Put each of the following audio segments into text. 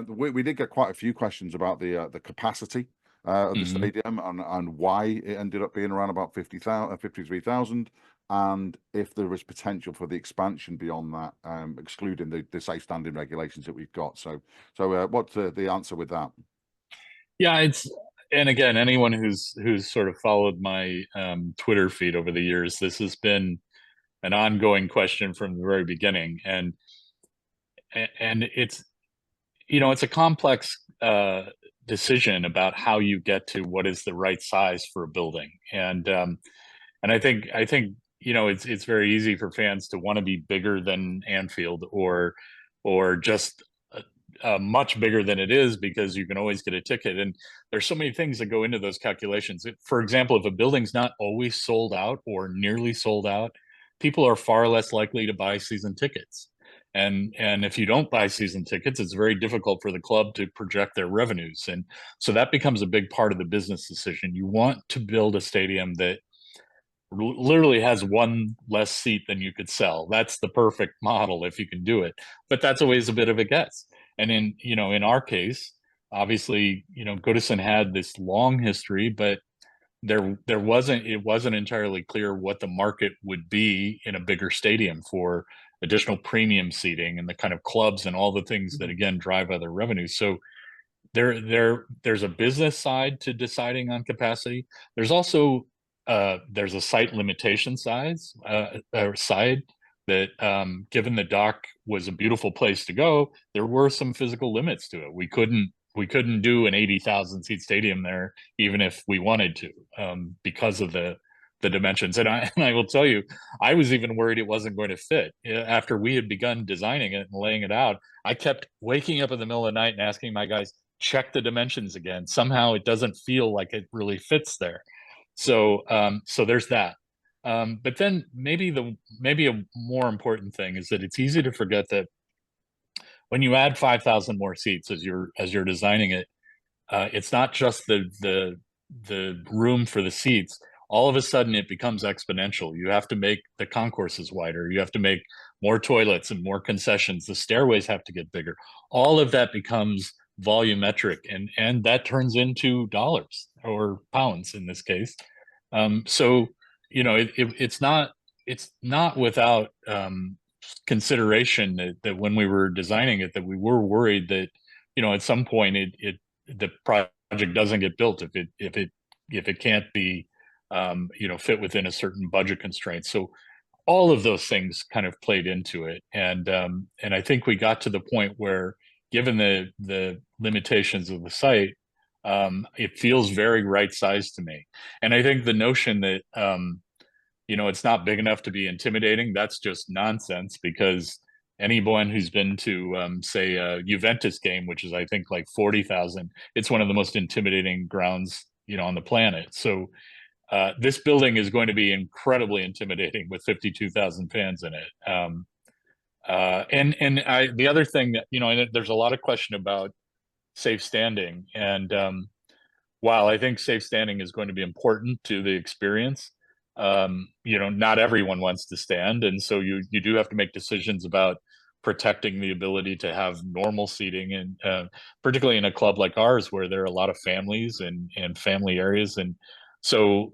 We did get quite a few questions about the capacity of the Hmm. stadium and why it ended up being around about 50,000, 53,000, and if there was potential for the expansion beyond that, excluding the safe standing regulations that we've got. So what's the answer with that? Yeah, and again, anyone who's sort of followed my Twitter feed over the years, this has been an ongoing question from the very beginning, and it's a complex decision about how you get to what is the right size for a building, and I think it's very easy for fans to want to be bigger than Anfield or just much bigger than it is because you can always get a ticket. And there's so many things that go into those calculations. For example, if a building's not always sold out or nearly sold out, people are far less likely to buy season tickets. And if you don't buy season tickets, it's very difficult for the club to project their revenues. And so that becomes a big part of the business decision. You want to build a stadium that literally has one less seat than you could sell. That's the perfect model if you can do it. But that's always a bit of a guess. And in our case, obviously, Goodison had this long history, but it wasn't entirely clear what the market would be in a bigger stadium for additional premium seating and the kind of clubs and all the things that again drive other revenues. So there's a business side to deciding on capacity. There's also there's a site limitation side that given the dock was a beautiful place to go, there were some physical limits to it. We couldn't do an 80,000 seat stadium there, even if we wanted to, because of the dimensions. And I will tell you, I was even worried it wasn't going to fit. After we had begun designing it and laying it out, I kept waking up in the middle of the night and asking my guys, check the dimensions again. Somehow it doesn't feel like it really fits there. So there's that. But then maybe a more important thing is that it's easy to forget that when you add 5,000 more seats as you're designing it, it's not just the room for the seats. All of a sudden, it becomes exponential. You have to make the concourses wider. You have to make more toilets and more concessions. The stairways have to get bigger. All of that becomes volumetric, and that turns into dollars or pounds in this case. So it's not without consideration that when we were designing it, that we were worried that at some point the project doesn't get built if it can't be fit within a certain budget constraint. So all of those things kind of played into it, and I think we got to the point where, given the limitations of the site, it feels very right sized to me. And I think the notion that it's not big enough to be intimidating, that's just nonsense, because anyone who's been to say a Juventus game, which is I think like 40,000, it's one of the most intimidating grounds on the planet. So this building is going to be incredibly intimidating with 52,000 fans in it. The other thing that there's a lot of question about safe standing, and while I think safe standing is going to be important to the experience, not everyone wants to stand, and so you do have to make decisions about protecting the ability to have normal seating, and particularly in a club like ours where there are a lot of families and family areas, and so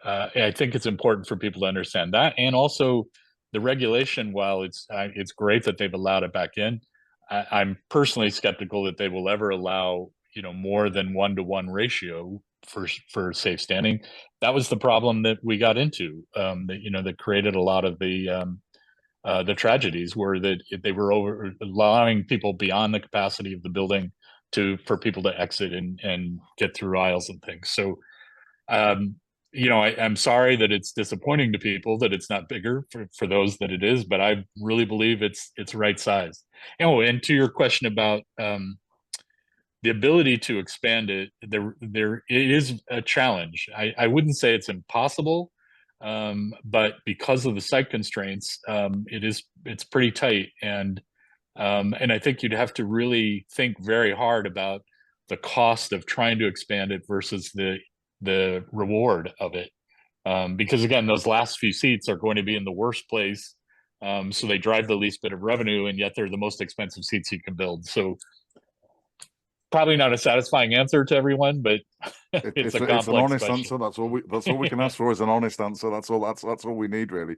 I think it's important for people to understand that, and also the regulation. While it's great that they've allowed it back in, I'm personally skeptical that they will ever allow more than 1-to-1 ratio for safe standing. That was the problem that we got into, that created a lot of the tragedies, were that they were allowing people beyond the capacity of the building for people to exit and get through aisles and things. So um, I'm sorry that it's disappointing to people that it's not bigger for those that it is, but I really believe it's right size. Oh, and to your question about the ability to expand it, it is a challenge. I wouldn't say it's impossible, but because of the site constraints, it's pretty tight, and I think you'd have to really think very hard about the cost of trying to expand it versus the reward of it. Because again, those last few seats are going to be in the worst place So they drive the least bit of revenue, and yet they're the most expensive seats you can build. So probably not a satisfying answer to everyone, but it's a complex an honest question. answer. That's all we can ask for is an honest answer. That's all we need really.